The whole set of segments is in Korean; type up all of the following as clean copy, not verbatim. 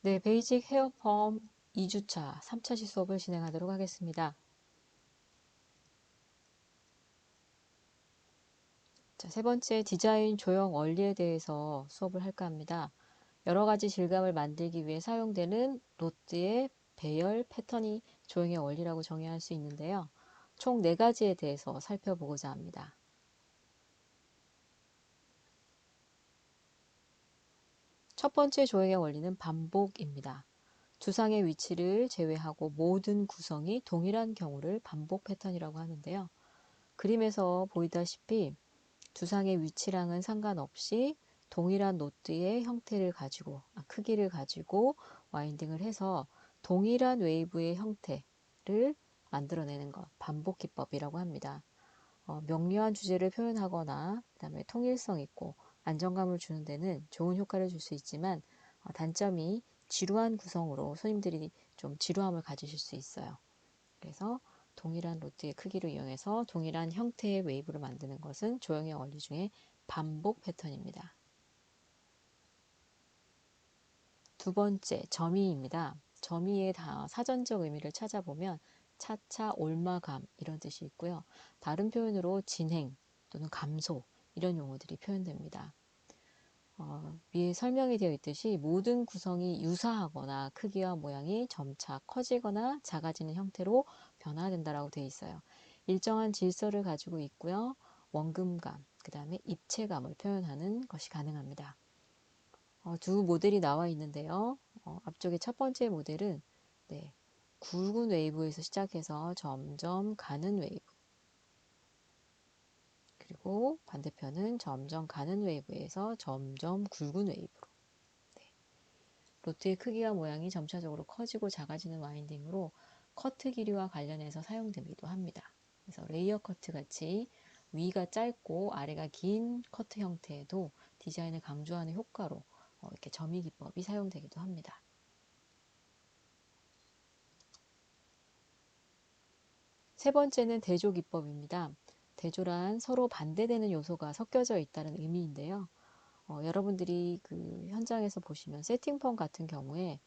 네, 베이직 헤어펌 2주차, 3차 시수업을 진행하도록 하겠습니다. 자, 세 번째 디자인 조형 원리에 대해서 수업을 할까 합니다. 여러 가지 질감을 만들기 위해 사용되는 로드의 배열 패턴이 조형의 원리라고 정의할 수 있는데요. 총 네 가지에 대해서 살펴보고자 합니다. 첫 번째 조형의 원리는 반복입니다. 두상의 위치를 제외하고 모든 구성이 동일한 경우를 반복 패턴이라고 하는데요. 그림에서 보이다시피 두상의 위치랑은 상관없이 동일한 노트의 형태를 가지고, 크기를 가지고 와인딩을 해서 동일한 웨이브의 형태를 만들어내는 것, 반복 기법이라고 합니다. 명료한 주제를 표현하거나 그다음에 통일성 있고 안정감을 주는 데는 좋은 효과를 줄 수 있지만 단점이 지루한 구성으로 손님들이 좀 지루함을 가지실 수 있어요. 그래서 동일한 로트의 크기를 이용해서 동일한 형태의 웨이브를 만드는 것은 조형의 원리 중에 반복 패턴입니다. 두 번째, 점의입니다. 점의의 사전적 의미를 찾아보면 차차, 올마감 이런 뜻이 있고요. 다른 표현으로 진행 또는 감소 이런 용어들이 표현됩니다. 위에 설명이 되어 있듯이 모든 구성이 유사하거나 크기와 모양이 점차 커지거나 작아지는 형태로 변화된다라고 되어 있어요. 일정한 질서를 가지고 있고요. 원금감, 그 다음에 입체감을 표현하는 것이 가능합니다. 두 모델이 나와 있는데요. 앞쪽에 첫 번째 모델은 네, 굵은 웨이브에서 시작해서 점점 가는 웨이브, 그리고 반대편은 점점 가는 웨이브에서 점점 굵은 웨이브로. 네. 로트의 크기와 모양이 점차적으로 커지고 작아지는 와인딩으로 커트 길이와 관련해서 사용되기도 합니다. 그래서 레이어 커트 같이 위가 짧고 아래가 긴 커트 형태에도 디자인을 강조하는 효과로 이렇게 점의 기법이 사용되기도 합니다. 세 번째는 대조 기법입니다. 대조란 서로 반대되는 요소가 섞여져 있다는 의미인데요. 여러분들이 그 현장에서 보시면 세팅펌 같은 경우에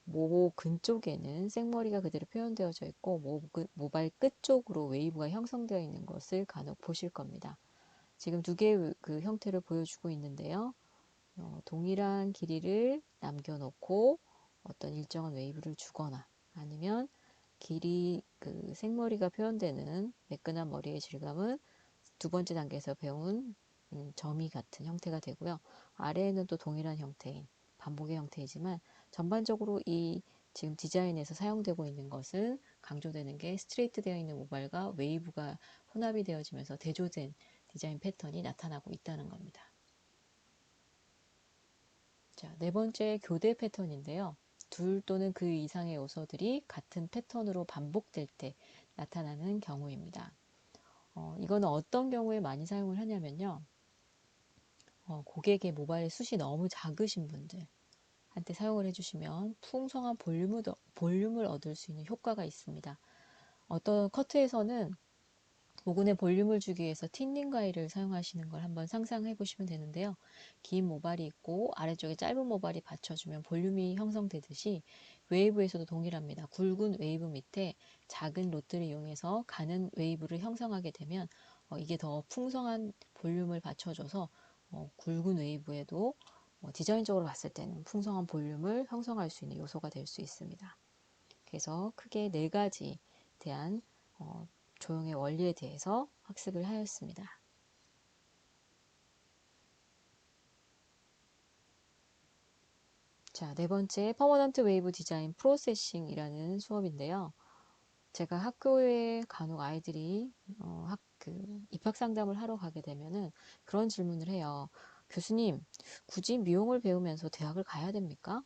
모 근쪽에는 생머리가 그대로 표현되어져 있고 모발 끝 쪽으로 웨이브가 형성되어 있는 것을 간혹 보실 겁니다. 지금 두 개의 그 형태를 보여주고 있는데요. 동일한 길이를 남겨놓고 어떤 일정한 웨이브를 주거나 아니면 길이 그 생머리가 표현되는 매끈한 머리의 질감은 두 번째 단계에서 배운 점이 같은 형태가 되고요. 아래에는 또 동일한 형태인 반복의 형태이지만 전반적으로 이 지금 디자인에서 사용되고 있는 것은 강조되는 게 스트레이트 되어 있는 모발과 웨이브가 혼합이 되어지면서 대조된 디자인 패턴이 나타나고 있다는 겁니다. 자, 네 번째 교대 패턴인데요. 둘 또는 그 이상의 요소들이 같은 패턴으로 반복될 때 나타나는 경우입니다. 이거는 어떤 경우에 많이 사용을 하냐면요. 고객의 모바일 숱이 너무 작으신 분들 한테 사용을 해주시면 풍성한 볼륨을 얻을 수 있는 효과가 있습니다. 어떤 커트에서는 모근에 볼륨을 주기 위해서 틴닝 가위를 사용하시는 걸 한번 상상해 보시면 되는데요. 긴 모발이 있고 아래쪽에 짧은 모발이 받쳐주면 볼륨이 형성되듯이 웨이브에서도 동일합니다. 굵은 웨이브 밑에 작은 롯들을 이용해서 가는 웨이브를 형성하게 되면 이게 더 풍성한 볼륨을 받쳐줘서 굵은 웨이브에도 디자인적으로 봤을 때는 풍성한 볼륨을 형성할 수 있는 요소가 될 수 있습니다. 그래서 크게 네 가지 대한 조형의 원리에 대해서 학습을 하였습니다. 자, 네 번째 퍼머넌트 웨이브 디자인 프로세싱이라는 수업인데요. 제가 학교에 간혹 아이들이 입학 상담을 하러 가게 되면은 그런 질문을 해요. 교수님, 굳이 미용을 배우면서 대학을 가야 됩니까?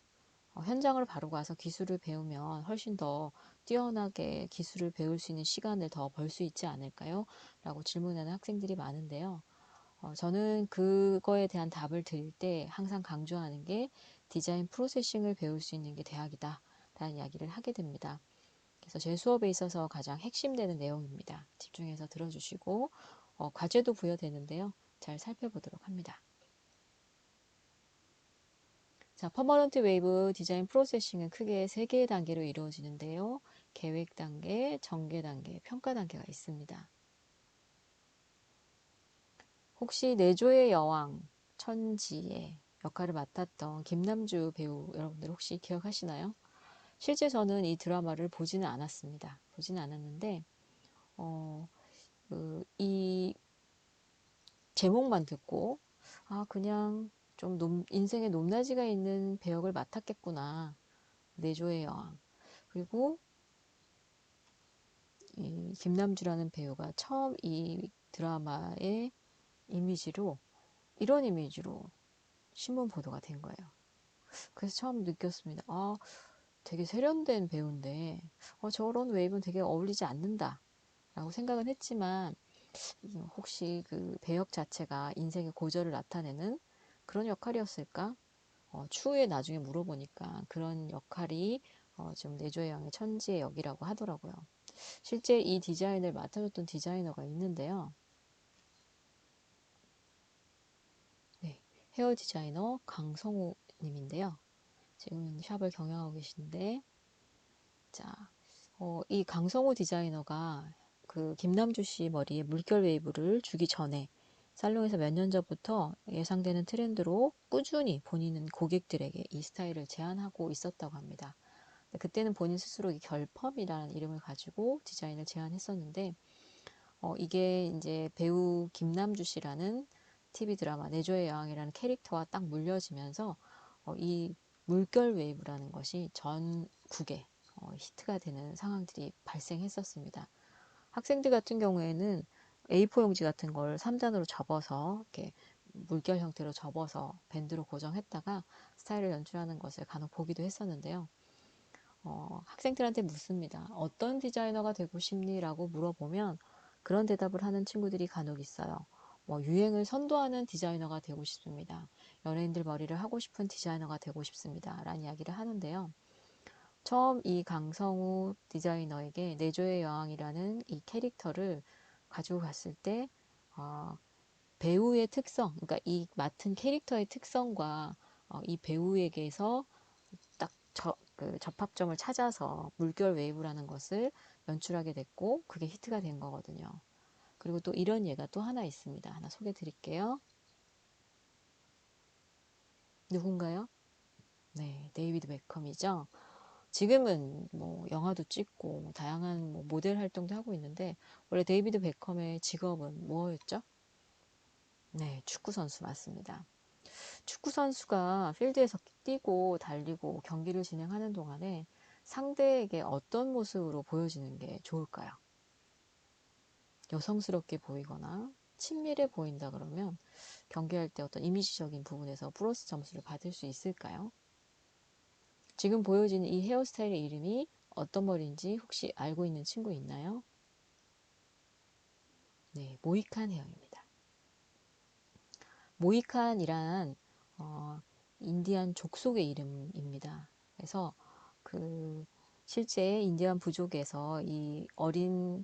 현장을 바로 가서 기술을 배우면 훨씬 더 뛰어나게 기술을 배울 수 있는 시간을 더 벌 수 있지 않을까요? 라고 질문하는 학생들이 많은데요. 저는 그거에 대한 답을 드릴 때 항상 강조하는 게 디자인 프로세싱을 배울 수 있는 게 대학이다 라는 이야기를 하게 됩니다. 그래서 제 수업에 있어서 가장 핵심되는 내용입니다. 집중해서 들어주시고 과제도 부여되는데요. 잘 살펴보도록 합니다. 자, 퍼머넌트 웨이브 디자인 프로세싱은 크게 3개의 단계로 이루어지는데요. 계획 단계, 전개 단계, 평가 단계가 있습니다. 혹시 내조의 여왕, 천지의 역할을 맡았던 김남주 배우 여러분들 혹시 기억하시나요? 실제 저는 이 드라마를 보지는 않았습니다. 보지는 않았는데, 이 제목만 듣고, 아, 그냥 좀 인생에 높낮이가 있는 배역을 맡았겠구나. 내조의 여왕. 그리고 이 김남주라는 배우가 처음 이 드라마의 이미지로, 이런 이미지로 신문 보도가 된 거예요. 그래서 처음 느꼈습니다. 아, 되게 세련된 배우인데, 저런 웨이브는 되게 어울리지 않는다. 라고 생각은 했지만, 혹시 그 배역 자체가 인생의 고절을 나타내는 그런 역할이었을까? 추후에 나중에 물어보니까 그런 역할이 지금 내조의 왕의 천지의 역이라고 하더라고요. 실제 이 디자인을 맡아줬던 디자이너가 있는데요. 네, 헤어 디자이너 강성우 님인데요. 지금 샵을 경영하고 계신데, 자, 이 강성우 디자이너가 그 김남주 씨 머리에 물결 웨이브를 주기 전에 살롱에서 몇 년 전부터 예상되는 트렌드로 꾸준히 본인은 고객들에게 이 스타일을 제안하고 있었다고 합니다. 그때는 본인 스스로 이 결펌이라는 이름을 가지고 디자인을 제안했었는데, 이게 이제 배우 김남주 씨라는 TV 드라마 내조의 여왕이라는 캐릭터와 딱 물려지면서 이 물결 웨이브라는 것이 전국에 히트가 되는 상황들이 발생했었습니다. 학생들 같은 경우에는 A4 용지 같은 걸 3단으로 접어서 이렇게 물결 형태로 접어서 밴드로 고정했다가 스타일을 연출하는 것을 간혹 보기도 했었는데요. 학생들한테 묻습니다. 어떤 디자이너가 되고 싶니? 라고 물어보면 그런 대답을 하는 친구들이 간혹 있어요. 유행을 선도하는 디자이너가 되고 싶습니다. 연예인들 머리를 하고 싶은 디자이너가 되고 싶습니다. 라는 이야기를 하는데요. 처음 이 강성우 디자이너에게 내조의 여왕이라는 이 캐릭터를 가지고 갔을 때 배우의 특성, 그러니까 이 맡은 캐릭터의 특성과 이 배우에게서 딱 그 접합점을 찾아서 물결 웨이브라는 것을 연출하게 됐고 그게 히트가 된 거거든요. 그리고 또 이런 예가 또 하나 있습니다. 하나 소개해 드릴게요. 누군가요? 네, 데이비드 베컴이죠. 지금은 뭐 영화도 찍고 뭐 다양한 뭐 모델 활동도 하고 있는데 원래 데이비드 베컴의 직업은 뭐였죠? 네, 축구 선수 맞습니다. 축구 선수가 필드에서 뛰고 달리고 경기를 진행하는 동안에 상대에게 어떤 모습으로 보여지는 게 좋을까요? 여성스럽게 보이거나 친밀해 보인다 그러면 경기할 때 어떤 이미지적인 부분에서 플러스 점수를 받을 수 있을까요? 지금 보여지는 이 헤어스타일의 이름이 어떤 머리인지 혹시 알고 있는 친구 있나요? 네, 모이칸 헤어입니다. 모이칸이란 인디안 족속의 이름입니다. 그래서 그 실제 인디안 부족에서 이 어린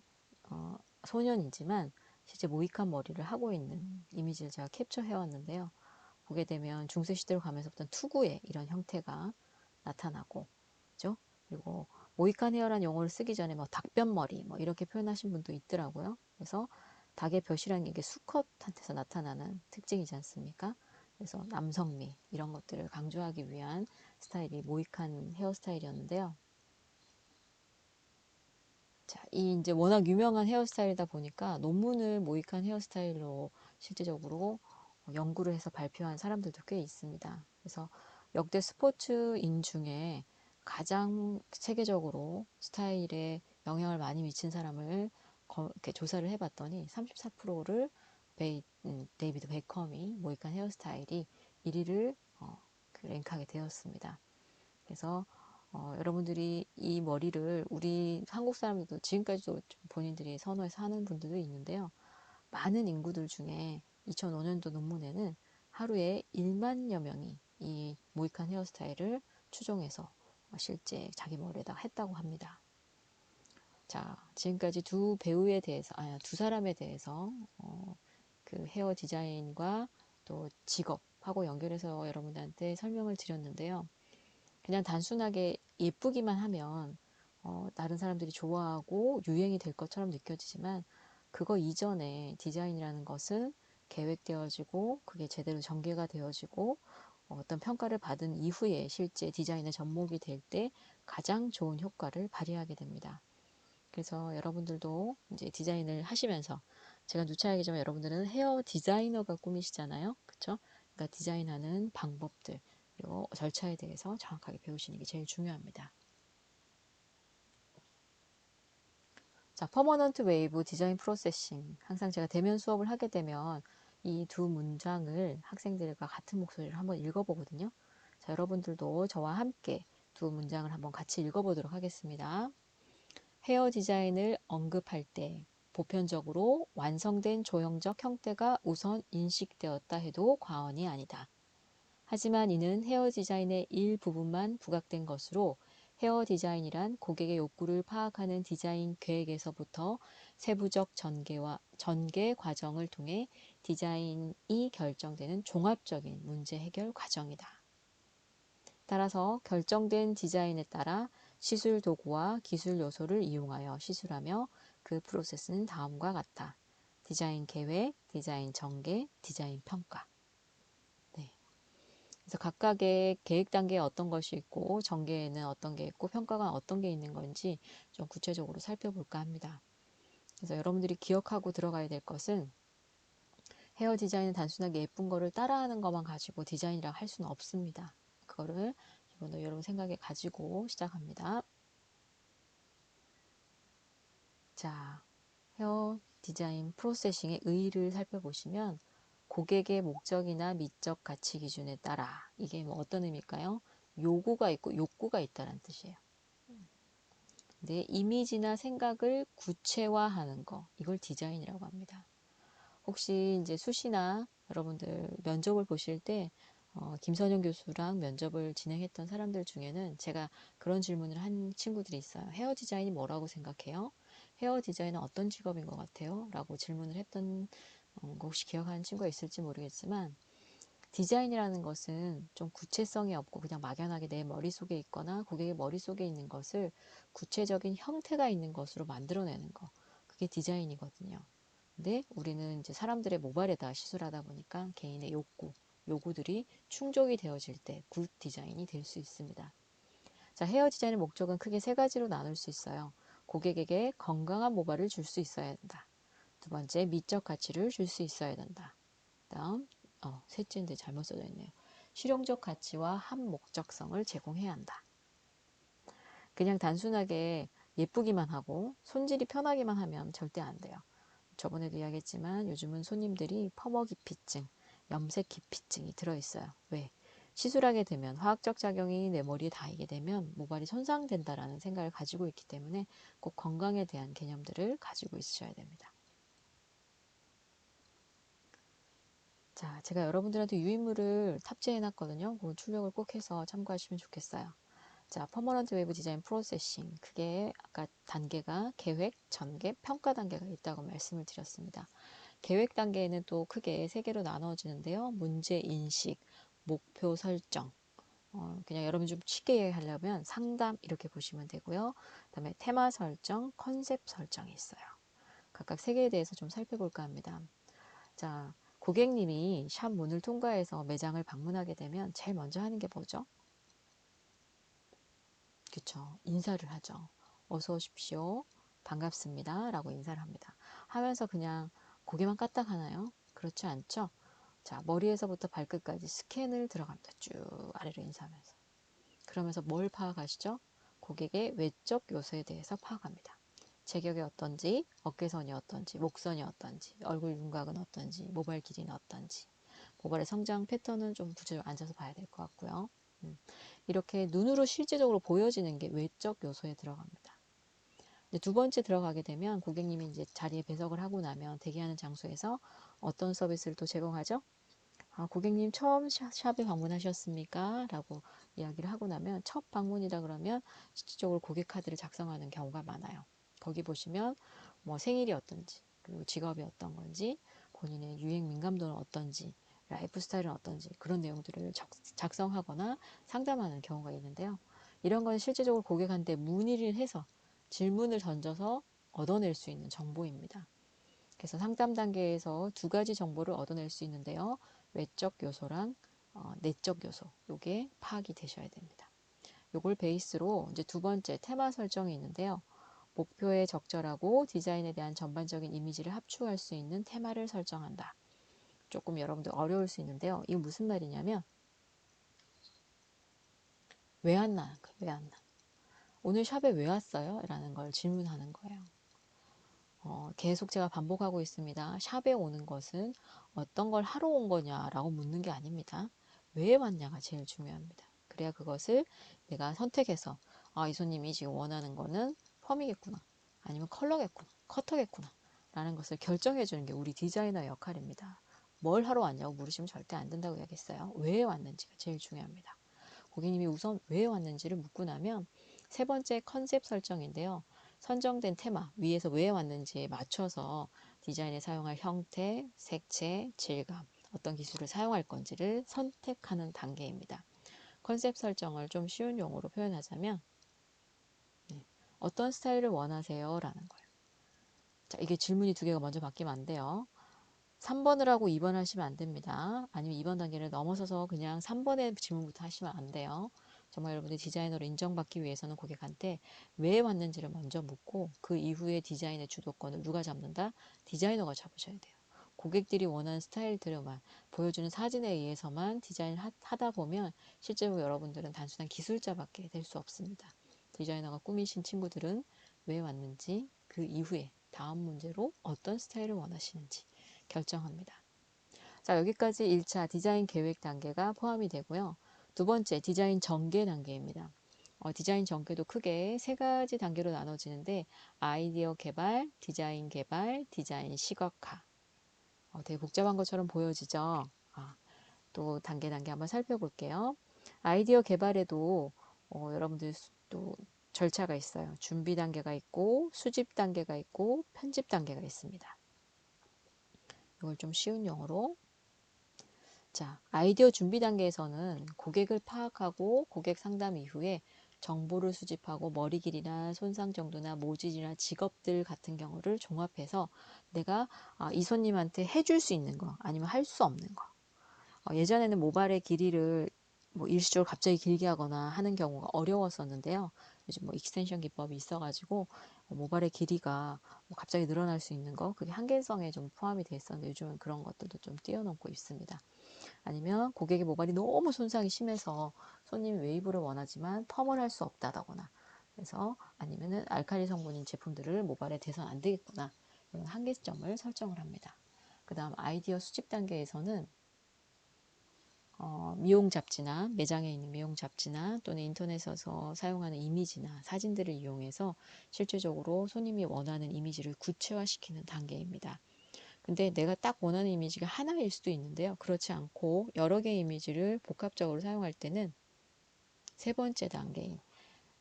소년이지만 실제 모이칸 머리를 하고 있는 이미지를 제가 캡처해 왔는데요. 보게 되면 중세 시대로 가면서부터 투구의 이런 형태가 나타나고, 그죠? 그리고 모이칸 헤어란 용어를 쓰기 전에 뭐 닭변머리 뭐 이렇게 표현하신 분도 있더라고요. 그래서 닭의 벼이라는 게 이게 수컷한테서 나타나는 특징이지 않습니까? 그래서 남성미 이런 것들을 강조하기 위한 스타일이 모이칸 헤어스타일이었는데요. 자, 이 이제 워낙 유명한 헤어스타일이다 보니까 논문을 모이칸 헤어스타일로 실제적으로 연구를 해서 발표한 사람들도 꽤 있습니다. 그래서 역대 스포츠인 중에 가장 세계적으로 스타일에 영향을 많이 미친 사람을 이렇게 조사를 해봤더니 34%를 데이비드 베컴이 모이칸 헤어스타일이 1위를 랭크하게 되었습니다. 그래서 여러분들이 이 머리를 우리 한국 사람들도 지금까지도 본인들이 선호해서 하는 분들도 있는데요. 많은 인구들 중에 2005년도 논문에는 하루에 1만여 명이 이 모이칸 헤어스타일을 추종해서 실제 자기 머리에다 했다고 합니다. 자, 지금까지 두 배우에 대해서, 두 사람에 대해서 그 헤어 디자인과 또 직업 하고 연결해서 여러분들한테 설명을 드렸는데요. 그냥 단순하게 예쁘기만 하면 다른 사람들이 좋아하고 유행이 될 것처럼 느껴지지만 그거 이전에 디자인이라는 것은 계획되어지고 그게 제대로 전개가 되어지고 어떤 평가를 받은 이후에 실제 디자인의 접목이 될 때 가장 좋은 효과를 발휘하게 됩니다. 그래서 여러분들도 이제 디자인을 하시면서 제가 누차 얘기하지만 여러분들은 헤어 디자이너가 꿈이시잖아요. 그렇죠? 그러니까 디자인하는 방법들 그리고 절차에 대해서 정확하게 배우시는 게 제일 중요합니다. 자, 퍼머넌트 웨이브 디자인 프로세싱. 항상 제가 대면 수업을 하게 되면 이 두 문장을 학생들과 같은 목소리를 한번 읽어보거든요. 자, 여러분들도 저와 함께 두 문장을 한번 같이 읽어보도록 하겠습니다. 헤어 디자인을 언급할 때 보편적으로 완성된 조형적 형태가 우선 인식되었다 해도 과언이 아니다. 하지만 이는 헤어 디자인의 일부분만 부각된 것으로 헤어 디자인이란 고객의 욕구를 파악하는 디자인 계획에서부터 세부적 전개 과정을 통해 디자인이 결정되는 종합적인 문제 해결 과정이다. 따라서 결정된 디자인에 따라 시술 도구와 기술 요소를 이용하여 시술하며 그 프로세스는 다음과 같다. 디자인 계획, 디자인 전개, 디자인 평가. 네. 그래서 각각의 계획 단계에 어떤 것이 있고 전개에는 어떤 게 있고 평가가 어떤 게 있는 건지 좀 구체적으로 살펴볼까 합니다. 그래서 여러분들이 기억하고 들어가야 될 것은 헤어 디자인은 단순하게 예쁜 거를 따라하는 것만 가지고 디자인이라고 할 수는 없습니다. 그거를 이번에 여러분 생각에 가지고 시작합니다. 자, 헤어 디자인 프로세싱의 의의를 살펴보시면 고객의 목적이나 미적 가치 기준에 따라 이게 뭐 어떤 의미일까요? 요구가 있고 욕구가 있다는 뜻이에요. 내 이미지나 생각을 구체화하는 거 이걸 디자인이라고 합니다. 혹시 이제 수시나 여러분들 면접을 보실 때 김선영 교수랑 면접을 진행했던 사람들 중에는 제가 그런 질문을 한 친구들이 있어요. 헤어 디자인이 뭐라고 생각해요? 헤어 디자인은 어떤 직업인 것 같아요? 라고 질문을 했던 거 혹시 기억하는 친구가 있을지 모르겠지만 디자인이라는 것은 좀 구체성이 없고 그냥 막연하게 내 머릿속에 있거나 고객의 머릿속에 있는 것을 구체적인 형태가 있는 것으로 만들어내는 거. 그게 디자인이거든요. 근데 우리는 이제 사람들의 모발에다 시술하다 보니까 개인의 요구들이 충족이 되어질 때 굿 디자인이 될 수 있습니다. 자, 헤어 디자인의 목적은 크게 세 가지로 나눌 수 있어요. 고객에게 건강한 모발을 줄 수 있어야 된다. 두 번째, 미적 가치를 줄 수 있어야 된다. 다음, 셋째인데 잘못 써져 있네요. 실용적 가치와 합목적성을 제공해야 한다. 그냥 단순하게 예쁘기만 하고 손질이 편하기만 하면 절대 안 돼요. 저번에도 이야기했지만 요즘은 손님들이 퍼머 기피증, 염색 기피증이 들어있어요. 왜? 시술하게 되면 화학적 작용이 내 머리에 닿이게 되면 모발이 손상된다라는 생각을 가지고 있기 때문에 꼭 건강에 대한 개념들을 가지고 있으셔야 됩니다. 자, 제가 여러분들한테 유인물을 탑재해 놨거든요. 그 출력을 꼭 해서 참고하시면 좋겠어요. 자, 퍼머넌트 웨이브 디자인 프로세싱. 그게 아까 단계가 계획, 전개, 평가 단계가 있다고 말씀을 드렸습니다. 계획 단계에는 또 크게 세 개로 나눠지는데요. 문제 인식, 목표 설정. 그냥 여러분 좀 쉽게 하려면 상담 이렇게 보시면 되고요. 그다음에 테마 설정, 컨셉 설정이 있어요. 각각 세 개에 대해서 좀 살펴볼까 합니다. 자, 고객님이 샵 문을 통과해서 매장을 방문하게 되면 제일 먼저 하는 게 뭐죠? 그쵸. 인사를 하죠. 어서 오십시오. 반갑습니다. 라고 인사를 합니다. 하면서 그냥 고개만 까딱 하나요? 그렇지 않죠? 자, 머리에서부터 발끝까지 스캔을 들어갑니다. 쭉 아래로 인사하면서. 그러면서 뭘 파악하시죠? 고객의 외적 요소에 대해서 파악합니다. 체격이 어떤지, 어깨선이 어떤지, 목선이 어떤지, 얼굴 윤곽은 어떤지, 모발 길이는 어떤지. 모발의 성장 패턴은 좀 구체적으로 앉아서 봐야 될 것 같고요. 이렇게 눈으로 실제적으로 보여지는 게 외적 요소에 들어갑니다. 이제 두 번째 들어가게 되면 고객님이 이제 자리에 배석을 하고 나면 대기하는 장소에서 어떤 서비스를 또 제공하죠? 고객님 처음 샵에 방문하셨습니까? 라고 이야기를 하고 나면 첫 방문이다 그러면 실질적으로 고객 카드를 작성하는 경우가 많아요. 거기 보시면 뭐 생일이 어떤지, 그리고 직업이 어떤 건지, 본인의 유행 민감도는 어떤지, 라이프 스타일은 어떤지 그런 내용들을 작성하거나 상담하는 경우가 있는데요. 이런 건 실제적으로 고객한테 문의를 해서 질문을 던져서 얻어낼 수 있는 정보입니다. 그래서 상담 단계에서 두 가지 정보를 얻어낼 수 있는데요. 외적 요소랑 내적 요소, 요게 파악이 되셔야 됩니다. 요걸 베이스로 이제 두 번째 테마 설정이 있는데요. 목표에 적절하고 디자인에 대한 전반적인 이미지를 합축할 수 있는 테마를 설정한다. 조금 여러분들 어려울 수 있는데요. 이거 무슨 말이냐면 왜 왔나? 왜 왔나? 오늘 샵에 왜 왔어요? 라는 걸 질문하는 거예요. 계속 제가 반복하고 있습니다. 샵에 오는 것은 어떤 걸 하러 온 거냐라고 묻는 게 아닙니다. 왜 왔냐가 제일 중요합니다. 그래야 그것을 내가 선택해서 이 손님이 지금 원하는 거는 펌이겠구나. 아니면 컬러겠구나. 커터겠구나. 라는 것을 결정해 주는 게 우리 디자이너의 역할입니다. 뭘 하러 왔냐고 물으시면 절대 안 된다고 이야기했어요. 왜 왔는지가 제일 중요합니다. 고객님이 우선 왜 왔는지를 묻고 나면 세 번째 컨셉 설정인데요. 선정된 테마, 위에서 왜 왔는지에 맞춰서 디자인에 사용할 형태, 색채, 질감, 어떤 기술을 사용할 건지를 선택하는 단계입니다. 컨셉 설정을 좀 쉬운 용어로 표현하자면 어떤 스타일을 원하세요? 라는 거예요. 자, 이게 질문이 두 개가 먼저 바뀌면 안 돼요. 3번을 하고 2번 하시면 안 됩니다. 아니면 2번 단계를 넘어서서 그냥 3번의 질문부터 하시면 안 돼요. 정말 여러분들 디자이너로 인정받기 위해서는 고객한테 왜 왔는지를 먼저 묻고 그 이후에 디자인의 주도권을 누가 잡는다? 디자이너가 잡으셔야 돼요. 고객들이 원하는 스타일들만 보여주는 사진에 의해서만 디자인을 하다 보면 실제로 여러분들은 단순한 기술자밖에 될 수 없습니다. 디자이너가 꾸미신 친구들은 왜 왔는지 그 이후에 다음 문제로 어떤 스타일을 원하시는지 결정합니다. 자, 여기까지 1차 디자인 계획 단계가 포함이 되고요. 두 번째 디자인 전개 단계입니다. 디자인 전개도 크게 세 가지 단계로 나눠지는데 아이디어 개발, 디자인 시각화. 되게 복잡한 것처럼 보여지죠. 또 단계 한번 살펴볼게요. 아이디어 개발에도 여러분들 또 절차가 있어요. 준비 단계가 있고 수집 단계가 있고 편집 단계가 있습니다. 이걸 좀 쉬운 용어로. 자, 아이디어 준비 단계에서는 고객을 파악하고 고객 상담 이후에 정보를 수집하고 머리 길이나 손상 정도나 모질이나 직업들 같은 경우를 종합해서 내가 이 손님한테 해줄 수 있는 거 아니면 할 수 없는 거. 예전에는 모발의 길이를 뭐 일시적으로 갑자기 길게 하거나 하는 경우가 어려웠었는데요. 요즘 뭐 익스텐션 기법이 있어가지고 모발의 길이가 뭐 갑자기 늘어날 수 있는 거 그게 한계성에 좀 포함이 돼 있었는데 요즘은 그런 것들도 좀 뛰어넘고 있습니다. 아니면 고객의 모발이 너무 손상이 심해서 손님이 웨이브를 원하지만 펌을 할 수 없다거나 그래서 아니면은 알칼리 성분인 제품들을 모발에 대선 안 되겠구나 이런 한계점을 설정을 합니다. 그 다음 아이디어 수집 단계에서는 미용 잡지나 매장에 있는 미용 잡지나 또는 인터넷에서 사용하는 이미지나 사진들을 이용해서 실제적으로 손님이 원하는 이미지를 구체화시키는 단계입니다. 근데 내가 딱 원하는 이미지가 하나일 수도 있는데요. 그렇지 않고 여러 개의 이미지를 복합적으로 사용할 때는 세 번째 단계인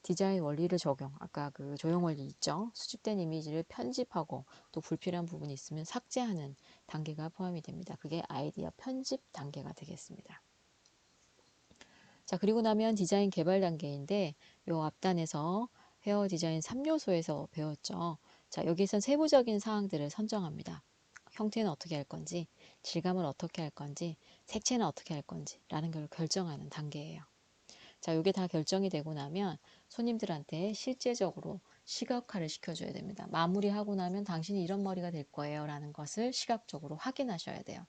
디자인 원리를 적용. 아까 그 조형 원리 있죠. 수집된 이미지를 편집하고 또 불필요한 부분이 있으면 삭제하는 단계가 포함이 됩니다. 그게 아이디어 편집 단계가 되겠습니다. 자, 그리고 나면 디자인 개발 단계인데 요 앞단에서 헤어 디자인 3요소에서 배웠죠. 자, 여기선 세부적인 사항들을 선정합니다. 형태는 어떻게 할 건지, 질감은 어떻게 할 건지, 색채는 어떻게 할 건지 라는 걸 결정하는 단계예요. 자, 이게 다 결정이 되고 나면 손님들한테 실제적으로 시각화를 시켜줘야 됩니다. 마무리하고 나면 당신이 이런 머리가 될 거예요 라는 것을 시각적으로 확인하셔야 돼요.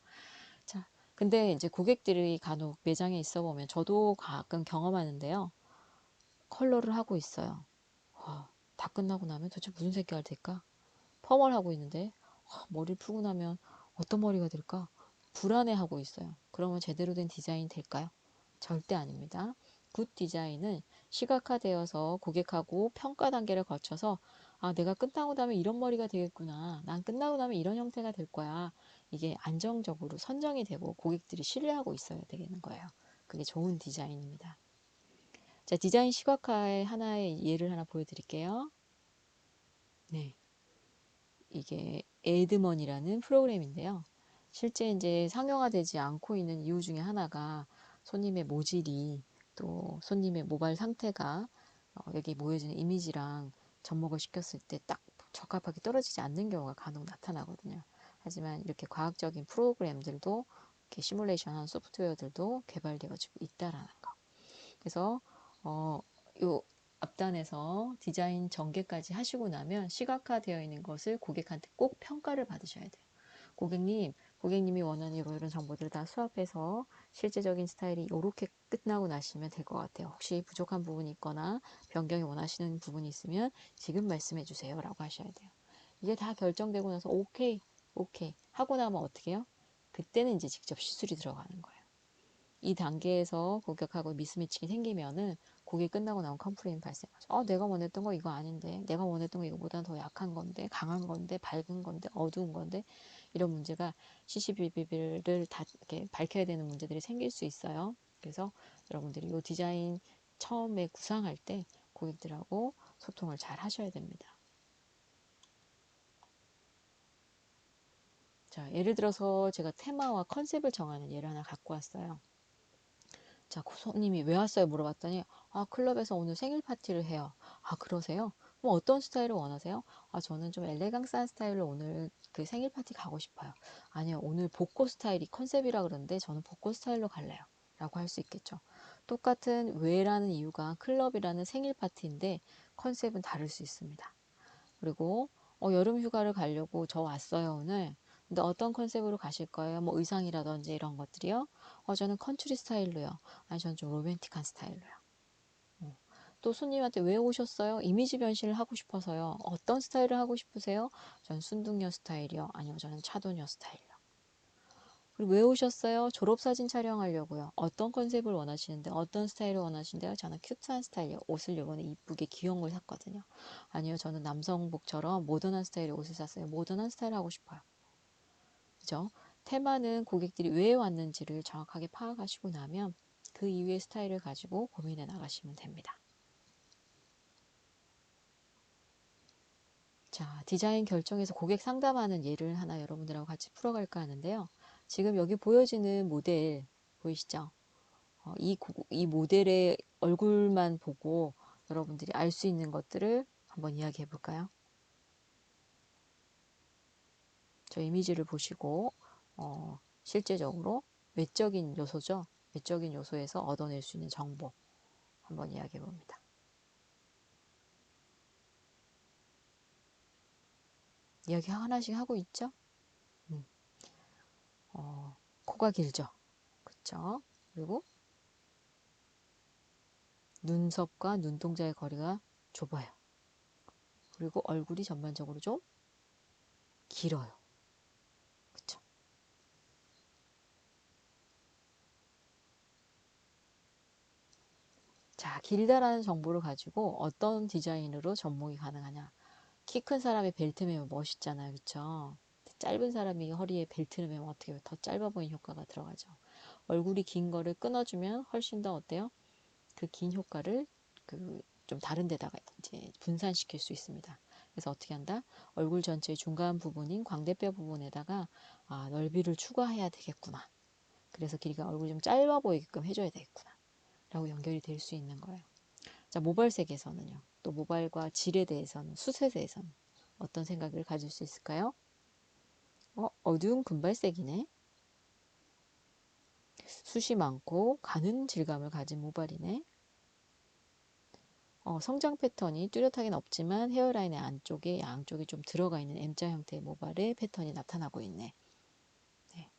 자, 근데 이제 고객들이 간혹 매장에 있어 보면 저도 가끔 경험하는데요. 컬러를 하고 있어요. 다 끝나고 나면 도대체 무슨 색깔 될까? 펌을 하고 있는데 머리를 풀고 나면 어떤 머리가 될까? 불안해하고 있어요. 그러면 제대로 된 디자인 될까요? 절대 아닙니다. 굿 디자인은 시각화되어서 고객하고 평가 단계를 거쳐서 내가 끝나고 나면 이런 머리가 되겠구나. 난 끝나고 나면 이런 형태가 될 거야. 이게 안정적으로 선정이 되고 고객들이 신뢰하고 있어야 되는 거예요. 그게 좋은 디자인입니다. 자, 디자인 시각화의 하나의 예를 하나 보여드릴게요. 네. 이게 에드먼이라는 프로그램인데요. 실제 이제 상용화되지 않고 있는 이유 중에 하나가 손님의 모질이 또 손님의 모발 상태가 여기 모여지는 이미지랑 접목을 시켰을 때 딱 적합하게 떨어지지 않는 경우가 간혹 나타나거든요. 하지만 이렇게 과학적인 프로그램들도 이렇게 시뮬레이션한 소프트웨어들도 개발되어지고 있다라는 거. 그래서 요 앞단에서 디자인 전개까지 하시고 나면 시각화되어 있는 것을 고객한테 꼭 평가를 받으셔야 돼요. 고객님이 원하는 이런 정보들을 다 수합해서 실제적인 스타일이 이렇게 끝나고 나시면 될 것 같아요. 혹시 부족한 부분이 있거나 변경이 원하시는 부분이 있으면 지금 말씀해 주세요 라고 하셔야 돼요. 이게 다 결정되고 나서 오케이 하고 나면 어떻게 해요? 그때는 이제 직접 시술이 들어가는 거예요. 이 단계에서 고객하고 미스매칭이 생기면은 고객 끝나고 나온 컴플레인 발생하죠. 내가 원했던 거 이거 아닌데, 내가 원했던 거 이거보다 더 약한 건데, 강한 건데, 밝은 건데, 어두운 건데, 이런 문제가 CCBB를 다 이렇게 밝혀야 되는 문제들이 생길 수 있어요. 그래서 여러분들이 이 디자인 처음에 구상할 때 고객들하고 소통을 잘 하셔야 됩니다. 자, 예를 들어서 제가 테마와 컨셉을 정하는 예를 하나 갖고 왔어요. 자, 손님이 왜 왔어요? 물어봤더니, 클럽에서 오늘 생일 파티를 해요. 그러세요? 그럼 어떤 스타일을 원하세요? 저는 좀 엘레강스한 스타일로 오늘 그 생일 파티 가고 싶어요. 아니요, 오늘 복고 스타일이 컨셉이라 그러는데 저는 복고 스타일로 갈래요. 라고 할 수 있겠죠. 똑같은 왜라는 이유가 클럽이라는 생일 파티인데 컨셉은 다를 수 있습니다. 그리고 여름 휴가를 가려고 저 왔어요 오늘. 근데 어떤 컨셉으로 가실 거예요? 뭐 의상이라든지 이런 것들이요. 저는 컨트리 스타일로요. 아니 저는 좀 로맨틱한 스타일로요. 또 손님한테 왜 오셨어요? 이미지 변신을 하고 싶어서요. 어떤 스타일을 하고 싶으세요? 전 순둥녀 스타일이요. 아니요 저는 차도녀 스타일이요. 그리고 왜 오셨어요? 졸업사진 촬영하려고요. 어떤 컨셉을 원하시는데 어떤 스타일을 원하시는데요? 저는 큐트한 스타일이요. 옷을 요번에 이쁘게 귀여운 걸 샀거든요. 아니요 저는 남성복처럼 모던한 스타일의 옷을 샀어요. 모던한 스타일 하고 싶어요. 그죠? 테마는 고객들이 왜 왔는지를 정확하게 파악하시고 나면 그 이후의 스타일을 가지고 고민해 나가시면 됩니다. 자, 디자인 결정에서 고객 상담하는 예를 하나 여러분들하고 같이 풀어갈까 하는데요. 지금 여기 보여지는 모델 보이시죠? 이 모델의 얼굴만 보고 여러분들이 알 수 있는 것들을 한번 이야기해 볼까요? 저 이미지를 보시고 실제적으로 외적인 요소죠. 외적인 요소에서 얻어낼 수 있는 정보 한번 이야기해 봅니다. 이야기 하나씩 하고 있죠? 음, 코가 길죠? 그쵸? 그리고 눈썹과 눈동자의 거리가 좁아요. 그리고 얼굴이 전반적으로 좀 길어요. 그쵸? 자, 길다라는 정보를 가지고 어떤 디자인으로 접목이 가능하냐. 키 큰 사람이 벨트 매면 멋있잖아요. 그쵸? 짧은 사람이 허리에 벨트를 매면 어떻게 더 짧아 보이는 효과가 들어가죠. 얼굴이 긴 거를 끊어주면 훨씬 더 어때요? 그 긴 효과를 좀 다른 데다가 이제 분산시킬 수 있습니다. 그래서 어떻게 한다? 얼굴 전체의 중간 부분인 광대뼈 부분에다가 넓이를 추가해야 되겠구나. 그래서 길이가 얼굴이 좀 짧아 보이게끔 해줘야 되겠구나. 라고 연결이 될 수 있는 거예요. 자, 모발색에서는요. 또 모발과 질에 대해서는, 숱에 대해서는 어떤 생각을 가질 수 있을까요? 어두운 금발색이네. 숱이 많고 가는 질감을 가진 모발이네. 성장 패턴이 뚜렷하긴 없지만 헤어라인의 안쪽에 양쪽에 좀 들어가 있는 M자 형태의 모발의 패턴이 나타나고 있네. 네.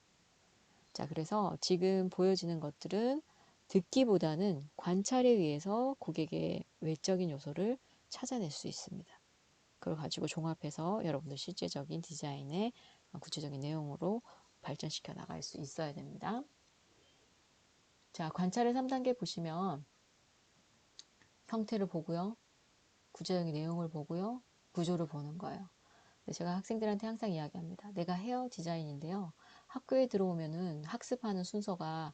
자, 그래서 지금 보여지는 것들은 듣기보다는 관찰에 의해서 고객의 외적인 요소를 찾아낼 수 있습니다. 그걸 가지고 종합해서 여러분들 실제적인 디자인의 구체적인 내용으로 발전시켜 나갈 수 있어야 됩니다. 자, 관찰의 3단계 보시면 형태를 보고요. 구체적인 내용을 보고요. 구조를 보는 거예요. 제가 학생들한테 항상 이야기합니다. 내가 헤어 디자인인데요. 학교에 들어오면은 학습하는 순서가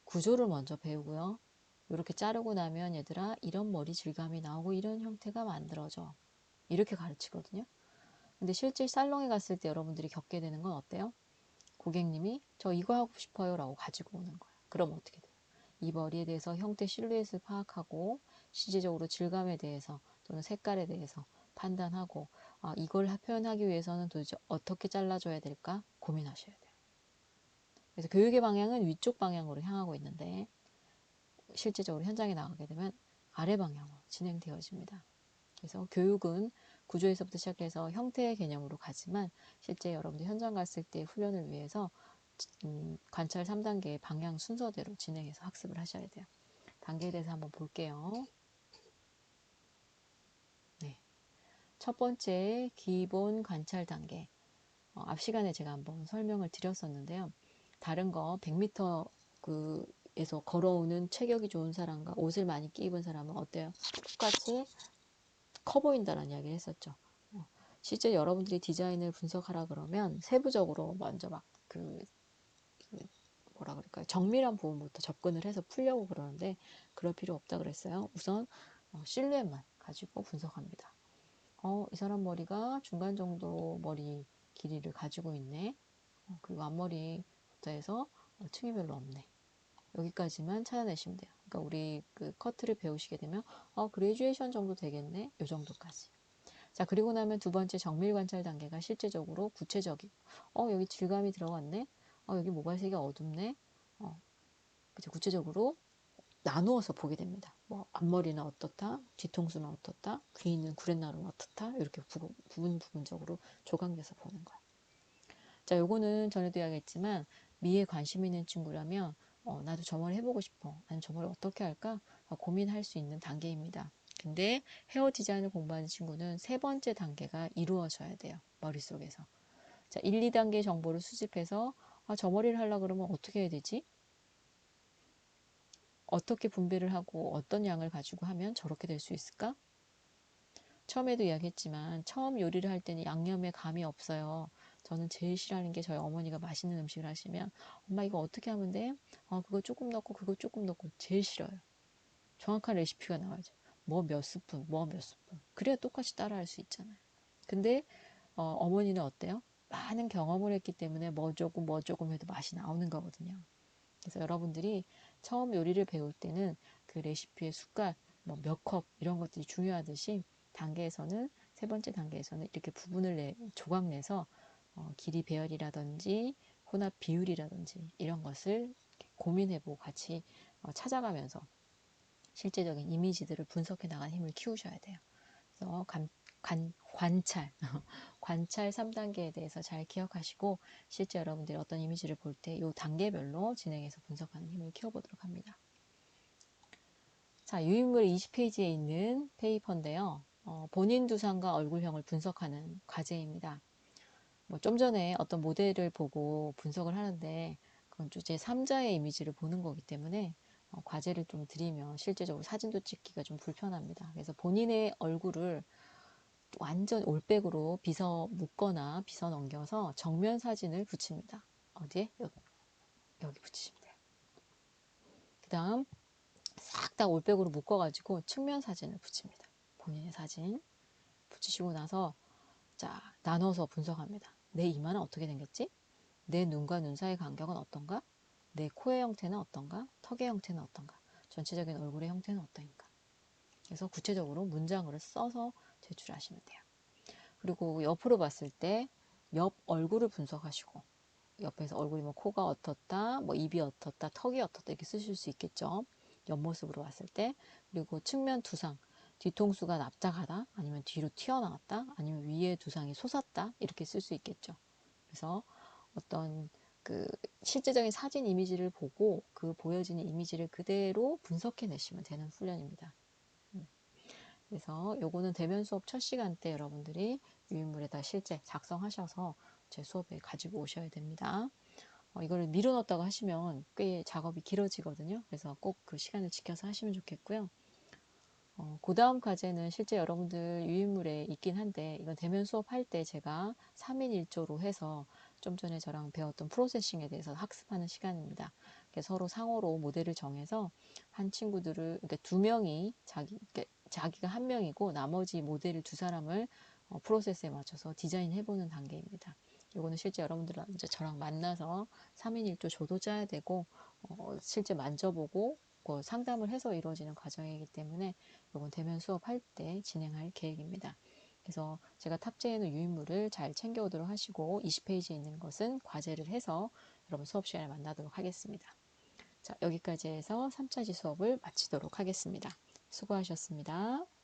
구조를 먼저 배우고요. 이렇게 자르고 나면 얘들아 이런 머리 질감이 나오고 이런 형태가 만들어져. 이렇게 가르치거든요. 근데 실제 살롱에 갔을 때 여러분들이 겪게 되는 건 어때요? 고객님이 저 이거 하고 싶어요 라고 가지고 오는 거예요. 그럼 어떻게 돼요? 이 머리에 대해서 형태 실루엣을 파악하고 실제적으로 질감에 대해서 또는 색깔에 대해서 판단하고 이걸 표현하기 위해서는 도대체 어떻게 잘라줘야 될까 고민하셔야 돼요. 그래서 교육의 방향은 위쪽 방향으로 향하고 있는데 실제적으로 현장에 나가게 되면 아래 방향으로 진행되어집니다. 그래서 교육은 구조에서부터 시작해서 형태의 개념으로 가지만 실제 여러분들 현장 갔을 때 훈련을 위해서 관찰 3단계의 방향 순서대로 진행해서 학습을 하셔야 돼요. 단계에 대해서 한번 볼게요. 네. 첫 번째 기본 관찰 단계. 앞 시간에 제가 한번 설명을 드렸었는데요. 다른 거 100m 에서 걸어오는 체격이 좋은 사람과 옷을 많이 입은 사람은 어때요? 똑같이 커 보인다는 이야기를 했었죠. 실제 여러분들이 디자인을 분석하라 그러면 세부적으로 먼저 그 뭐라 그럴까요? 정밀한 부분부터 접근을 해서 풀려고 그러는데 그럴 필요 없다 그랬어요. 우선 실루엣만 가지고 분석합니다. 이 사람 머리가 중간 정도 머리 길이를 가지고 있네. 그리고 앞머리부터 해서 층이 별로 없네. 여기까지만 찾아내시면 돼요. 그러니까 우리 그 커트를 배우시게 되면 그레듀에이션 정도 되겠네. 요 정도까지. 자, 그리고 나면 두 번째 정밀 관찰 단계가 실제적으로 구체적이고 여기 질감이 들어갔네. 여기 모발색이 어둡네. 그죠? 구체적으로 나누어서 보게 됩니다. 뭐 앞머리는 어떻다, 뒤통수는 어떻다, 귀 있는 구렛나루는 어떻다, 이렇게 부분적으로 조각내서 보는 거야. 자, 요거는 전에도 이야기했지만 미에 관심 있는 친구라면 나도 저 머리 해보고 싶어. 아니면 저 머리 어떻게 할까? 고민할 수 있는 단계입니다. 근데 헤어 디자인을 공부하는 친구는 세 번째 단계가 이루어져야 돼요. 머릿속에서. 자, 1, 2단계 정보를 수집해서 저 머리를 하려고 그러면 어떻게 해야 되지? 어떻게 분배를 하고 어떤 양을 가지고 하면 저렇게 될 수 있을까? 처음에도 이야기했지만 처음 요리를 할 때는 양념에 감이 없어요. 저는 제일 싫어하는 게 저희 어머니가 맛있는 음식을 하시면 엄마 이거 어떻게 하면 돼? 그거 조금 넣고 그거 조금 넣고 제일 싫어요. 정확한 레시피가 나와야죠. 뭐 몇 스푼, 뭐 몇 스푼. 그래야 똑같이 따라할 수 있잖아요. 근데 어머니는 어때요? 많은 경험을 했기 때문에 뭐 조금 해도 맛이 나오는 거거든요. 그래서 여러분들이 처음 요리를 배울 때는 그 레시피의 숟갈, 뭐 몇 컵 이런 것들이 중요하듯이 단계에서는 세 번째 단계에서는 이렇게 부분을 조각 내서 길이 배열이라든지 혼합 비율이라든지 이런 것을 고민해보고 같이 찾아가면서 실제적인 이미지들을 분석해 나가는 힘을 키우셔야 돼요. 그래서 관찰, 관찰 3단계에 대해서 잘 기억하시고 실제 여러분들이 어떤 이미지를 볼 때 이 단계별로 진행해서 분석하는 힘을 키워보도록 합니다. 자, 유인물 20페이지에 있는 페이퍼인데요. 본인 두상과 얼굴형을 분석하는 과제입니다. 좀 전에 어떤 모델을 보고 분석을 하는데 그건 주제 3자의 이미지를 보는 거기 때문에 과제를 좀 드리면 실제적으로 사진도 찍기가 좀 불편합니다. 그래서 본인의 얼굴을 완전 올백으로 빗어 묶거나 빗어 넘겨서 정면 사진을 붙입니다. 어디에? 여기 붙이시면 돼요. 그 다음 싹 다 올백으로 묶어가지고 측면 사진을 붙입니다. 본인의 사진 붙이시고 나서 자 나눠서 분석합니다. 내 이마는 어떻게 생겼지? 내 눈과 눈 사이 간격은 어떤가? 내 코의 형태는 어떤가? 턱의 형태는 어떤가? 전체적인 얼굴의 형태는 어떤가? 그래서 구체적으로 문장으로 써서 제출하시면 돼요. 그리고 옆으로 봤을 때 옆 얼굴을 분석하시고 옆에서 얼굴이 뭐 코가 어떻다, 뭐 입이 어떻다, 턱이 어떻다 이렇게 쓰실 수 있겠죠. 옆모습으로 봤을 때. 그리고 측면 두상, 뒤통수가 납작하다, 아니면 뒤로 튀어나왔다, 아니면 위에 두상이 솟았다 이렇게 쓸 수 있겠죠. 그래서 어떤 그 실제적인 사진 이미지를 보고 그 보여지는 이미지를 그대로 분석해 내시면 되는 훈련입니다. 그래서 요거는 대면 수업 첫 시간 때 여러분들이 유인물에다 실제 작성하셔서 제 수업에 가지고 오셔야 됩니다. 이거를 미뤄놨다고 하시면 꽤 작업이 길어지거든요. 그래서 꼭 그 시간을 지켜서 하시면 좋겠고요. 그 다음 과제는 실제 여러분들 유인물에 있긴 한데 이건 대면 수업할 때 제가 3인 1조로 해서 좀 전에 저랑 배웠던 프로세싱에 대해서 학습하는 시간입니다. 서로 상호로 모델을 정해서 한 친구들을 그러니까 두 명이 자기가 한 명이고 나머지 모델을 두 사람을 프로세스에 맞춰서 디자인해보는 단계입니다. 요거는 실제 여러분들은 이제 저랑 만나서 3인 1조 조도 짜야 되고, 실제 만져보고 상담을 해서 이루어지는 과정이기 때문에 요건 대면 수업할 때 진행할 계획입니다. 그래서 제가 탑재해놓은 유인물을 잘 챙겨오도록 하시고 20페이지에 있는 것은 과제를 해서 여러분 수업 시간에 만나도록 하겠습니다. 자, 여기까지 해서 3차지 수업을 마치도록 하겠습니다. 수고하셨습니다.